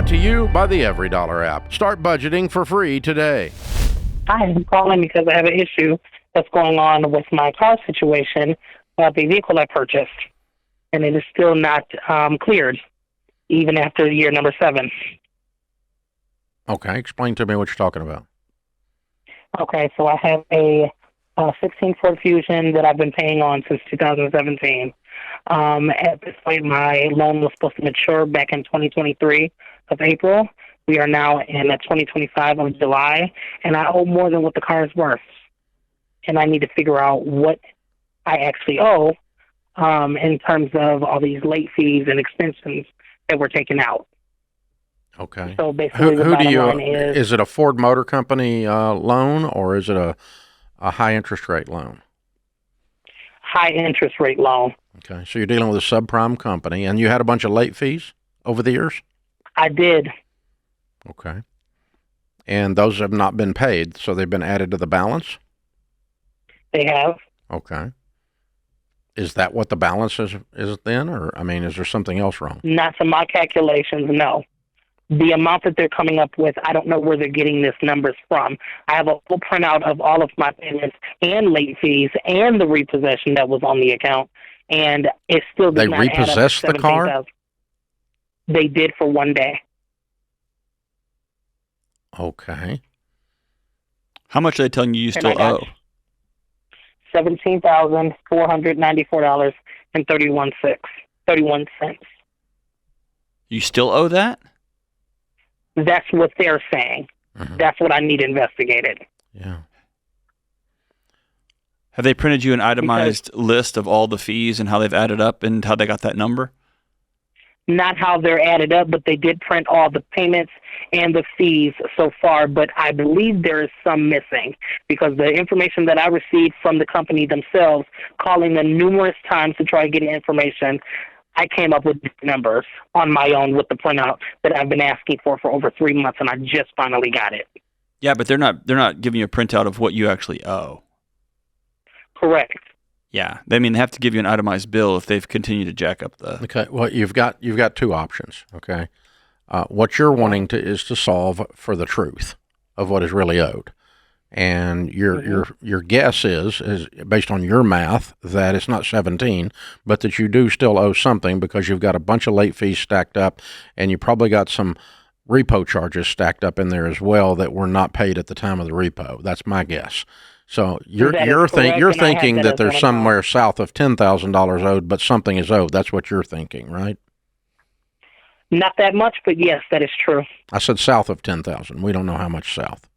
Brought to you by the Every Dollar app. Start budgeting for free today. Hi, I'm calling because I have an issue that's going on with my car situation, the vehicle I purchased, and it is still not cleared, even after year number 7. Okay, explain to me what you're talking about. Okay, so I have a 16 Ford Fusion that I've been paying on since 2017. At this point, my loan was supposed to mature back in 2023 of April. We are now in 2025 of July, and I owe more than what the car is worth. And I need to figure out what I actually owe in terms of all these late fees and extensions that were taken out. Okay. So basically, who do you? Is it a Ford Motor Company loan, or is it a high interest rate loan? High interest rate loan. Okay, so you're dealing with a subprime company, and you had a bunch of late fees over the years? I did. Okay. And those have not been paid, so they've been added to the balance? They have. Okay. Is that what the balance is then, or, I mean, is there something else wrong? Not to my calculations, no. The amount that they're coming up with, I don't know where they're getting these numbers from. I have a full printout of all of my payments and late fees and the repossession that was on the account, and it still does not add up to $17,000. They repossessed the car? They did for one day. Okay. How much are they telling you still owe? $17,494.31. You still owe that? That's what they're saying. Mm-hmm. That's what I need investigated. Yeah. Have they printed you an itemized list of all the fees and how they've added up and how they got that number? Not how they're added up, but they did print all the payments and the fees so far, but I believe there is some missing because the information that I received from the company themselves, calling them numerous times to try to get information, I came up with numbers on my own with the printout that I've been asking for over 3 months, and I just finally got it. Yeah, but they're not giving you a printout of what you actually owe. Correct. Yeah, they have to give you an itemized bill if they've continued to jack up the. Okay, well, you've got 2 options. Okay, what you're wanting is to solve for the truth of what is really owed, and your guess is based on your math that it's not 17, but that you do still owe something because you've got a bunch of late fees stacked up, and you probably got some repo charges stacked up in there as well that were not paid at the time of the repo. That's my guess. So you're thinking that there's somewhere south of $10,000 owed, but something is owed. That's what you're thinking, right? Not that much, but yes, that is true. I said south of 10,000. We don't know how much south.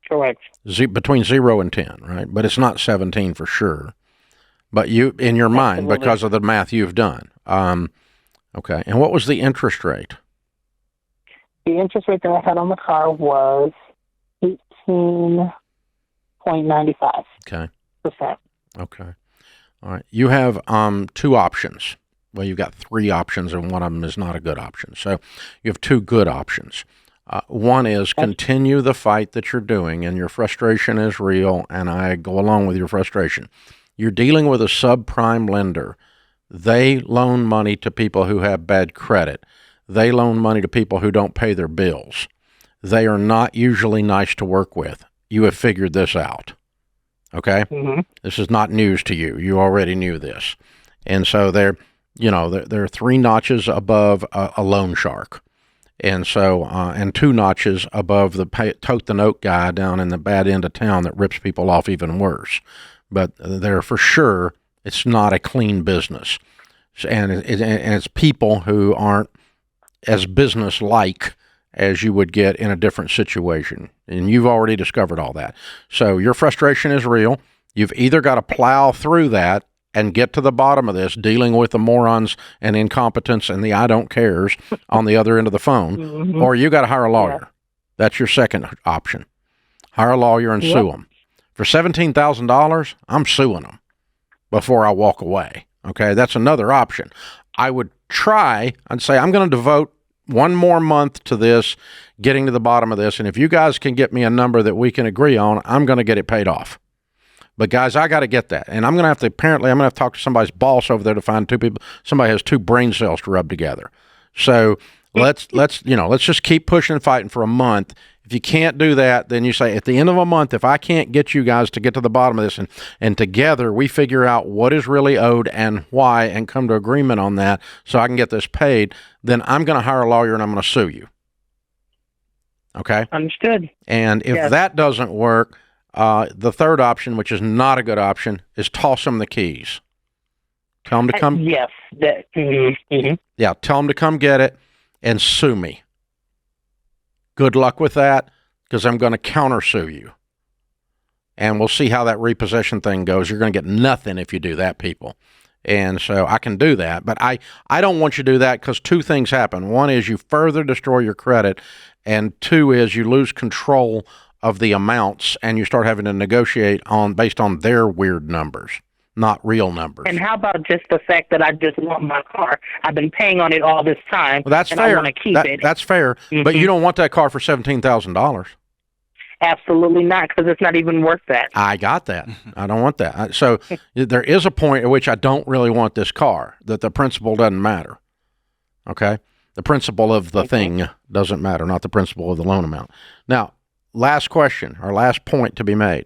Correct. Between 0 and 10, right? But it's not 17 for sure. But you, in your mind, because of the math you've done. Okay. And what was the interest rate? The interest rate that I had on the car was 18.95%. Okay. Okay. All right. You have 2 options. Well, you've got 3 options, and one of them is not a good option. So you have 2 good options. One is continue the fight that you're doing, and your frustration is real, and I go along with your frustration. You're dealing with a subprime lender. They loan money to people who have bad credit. They loan money to people who don't pay their bills. They are not usually nice to work with. You have figured this out, okay? Mm-hmm. This is not news to you. You already knew this. And so they're 3 notches above a loan shark. And so, and 2 notches above the tote the note guy down in the bad end of town that rips people off even worse. But they're for sure, it's not a clean business. And it's people who aren't as business-like as you would get in a different situation. And you've already discovered all that. So your frustration is real. You've either got to plow through that and get to the bottom of this, dealing with the morons and incompetence and the I don't cares on the other end of the phone, mm-hmm. or you got to hire a lawyer. Yeah. That's your second option. Hire a lawyer and sue them. For $17,000, I'm suing them before I walk away. Okay, that's another option. I would try and say, I'm going to devote 1 more month to this, getting to the bottom of this, and if you guys can get me a number that we can agree on, I'm going to get it paid off. But guys, I got to get that. And I'm going to have to talk to somebody's boss over there to find 2 people. Somebody has 2 brain cells to rub together. So let's just keep pushing and fighting for a month. If you can't do that, then you say at the end of a month, if I can't get you guys to get to the bottom of this and together we figure out what is really owed and why and come to agreement on that so I can get this paid, then I'm going to hire a lawyer and I'm going to sue you. Okay? Understood. And if that doesn't work, the third option, which is not a good option, is toss them the keys. Tell them to come. Yes. Yeah, tell them to come get it and sue me. Good luck with that, because I'm going to countersue you. And we'll see how that repossession thing goes. You're going to get nothing if you do that, people. And so I can do that. But I don't want you to do that because two things happen. One is you further destroy your credit, and two is you lose control of the amounts and you start having to negotiate based on their weird numbers, not real numbers. And how about just the fact that I just want my car? I've been paying on it all this time. Well, that's and fair. I want to keep it. That's fair. Mm-hmm. But you don't want that car for $17,000. Absolutely not, because it's not even worth that. I got that. I don't want that. So there is a point at which I don't really want this car, that the principle doesn't matter. Okay? The principle of the thing doesn't matter, not the principle of the loan amount. Now, last question, or last point to be made.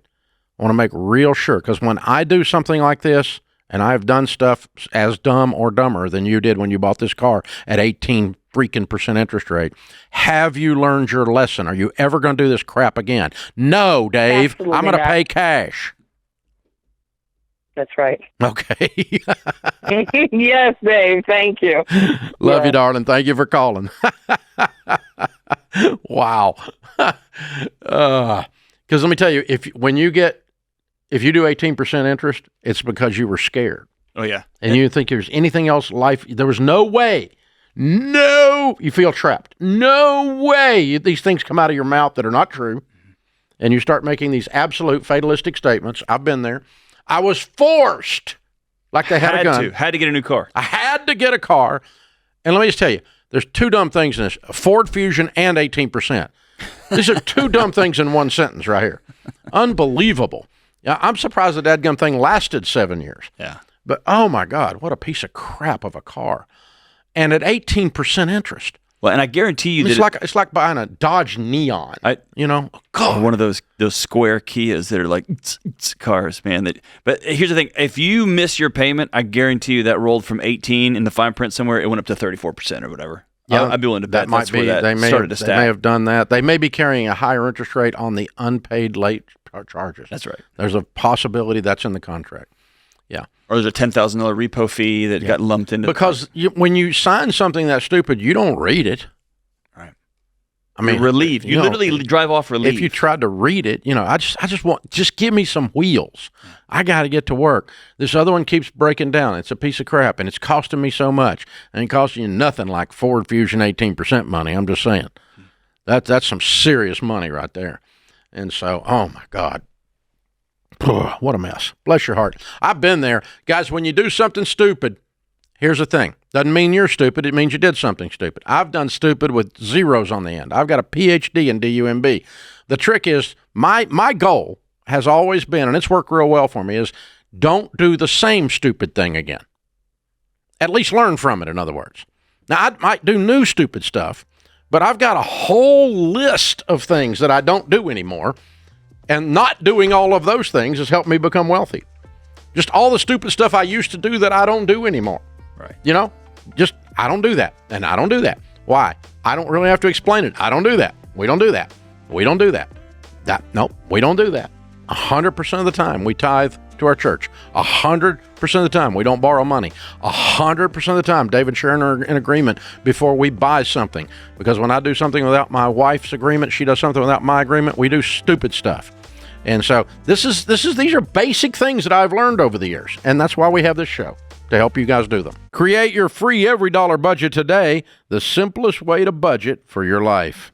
I want to make real sure, because when I do something like this, and I've done stuff as dumb or dumber than you did when you bought this car at 18 freaking % interest rate, have you learned your lesson? Are you ever going to do this crap again? No, Dave. Absolutely I'm going to not. pay cash. That's right. Okay. Yes, Dave. Thank you. Love you, darling. Thank you for calling. Wow. Because let me tell you, if you do 18% interest, it's because you were scared. Oh, yeah. And you think there's anything else life. There was no way. No. You feel trapped. No way. These things come out of your mouth that are not true. And you start making these absolute fatalistic statements. I've been there. I was forced, like they had a gun. Had to get a new car. I had to get a car. And let me just tell you, there's two dumb things in this. A Ford Fusion and 18%. These are two dumb things in one sentence right here. Unbelievable. Yeah, I'm surprised that dadgum thing lasted 7 years. Yeah. But, oh, my God, what a piece of crap of a car. And at 18% interest. Well, and I guarantee you it's like buying a Dodge Neon, God. One of those square Kias that are like cars, man. But here's the thing. If you miss your payment, I guarantee you that rolled from 18 in the fine print somewhere, it went up to 34% or whatever. Yeah, I'd be willing to bet that's where that started to stack. They may have done that. They may be carrying a higher interest rate on the unpaid late charges. That's right. There's a possibility that's in the contract. Yeah. Or there's a $10,000 repo fee that got lumped into because when you sign something that stupid, you don't read it. Right. I mean, you're relieved. You literally drive off relieved. If you tried to read it, I just give me some wheels. I got to get to work. This other one keeps breaking down. It's a piece of crap, and it's costing me so much. And it costing you nothing like Ford Fusion 18% money. I'm just saying. That's some serious money right there. And so, oh my God. What a mess. Bless your heart. I've been there. Guys, when you do something stupid, here's the thing. Doesn't mean you're stupid. It means you did something stupid. I've done stupid with zeros on the end. I've got a PhD in DUMB. The trick is, my goal has always been, and it's worked real well for me, is don't do the same stupid thing again. At least learn from it, in other words. Now, I might do new stupid stuff, but I've got a whole list of things that I don't do anymore. And not doing all of those things has helped me become wealthy. Just all the stupid stuff I used to do that I don't do anymore. Right. Just I don't do that. And I don't do that. Why? I don't really have to explain it. I don't do that. We don't do that. We don't do that. Nope, we don't do that. 100% of the time we tithe to our church. 100% of the time we don't borrow money. 100% of the time Dave and Sharon are in agreement before we buy something. Because when I do something without my wife's agreement, she does something without my agreement, we do stupid stuff. And so these are basic things that I've learned over the years. And that's why we have this show, to help you guys do them. Create your free every dollar budget today, the simplest way to budget for your life.